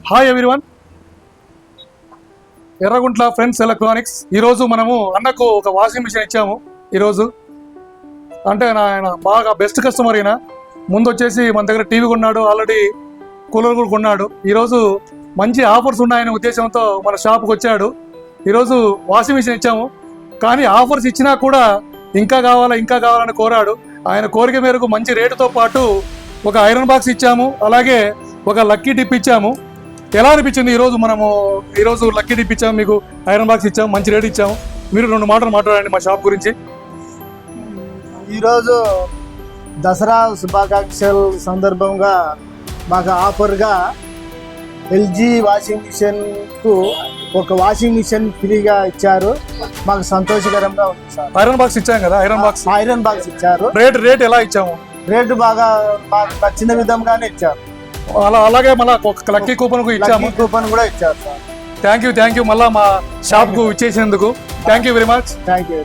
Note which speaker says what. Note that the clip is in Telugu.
Speaker 1: Hi everyone, Erraguntla friends electronics. ఈరోజు మనము అన్నకు ఒక వాషింగ్ మిషన్ ఇచ్చాము. ఈరోజు అంటే ఆయన బాగా బెస్ట్ కస్టమర్. అయినా ముందు వచ్చేసి మన దగ్గర టీవీ కొన్నాడు, ఆల్రెడీ కూలర్ కూడా కొన్నాడు. ఈరోజు మంచి ఆఫర్స్ ఉన్నాయనే ఉద్దేశంతో మన షాప్కి వచ్చాడు. ఈరోజు వాషింగ్ మిషన్ ఇచ్చాము, కానీ ఆఫర్స్ ఇచ్చినా కూడా ఇంకా కావాలని కోరాడు. ఆయన కోరిక మేరకు మంచి రేటుతో పాటు ఒక ఐరన్ బాక్స్ ఇచ్చాము, అలాగే ఒక లక్కీ డిప్ ఇచ్చాము. ఎలా అనిపించింది ఈరోజు లక్కీ డిప్ ఇచ్చాము, మీకు ఐరన్ బాక్స్ ఇచ్చాము, మంచి రేట్ ఇచ్చాము. మీరు 2 మాటలు మాట్లాడండి మా షాప్ గురించి.
Speaker 2: ఈరోజు దసరా శుభాకాంక్షల సందర్భంగా మాకు ఆఫర్గా ఎల్జీ వాషింగ్ మిషన్కు ఒక వాషింగ్ మిషన్ ఫ్రీగా ఇచ్చారు. మాకు సంతోషకరంగా ఉంది సార్.
Speaker 1: ఐరన్ బాక్స్ ఇచ్చాం కదా, ఐరన్ బాక్స్
Speaker 2: ఇచ్చారు.
Speaker 1: రేట్ ఎలా ఇచ్చాము?
Speaker 2: రేటు బాగా మాకు నచ్చిన విధంగానే ఇచ్చారు.
Speaker 1: అలాగే మళ్ళీ ఒక లక్కీ కూపన్ ఇచ్చాము.
Speaker 2: కూపన్ కూడా ఇచ్చారు సార్.
Speaker 1: థ్యాంక్ యూ మళ్ళీ మా షాప్కు ఇచ్చేసినందుకు thank you very much.
Speaker 2: Thank you.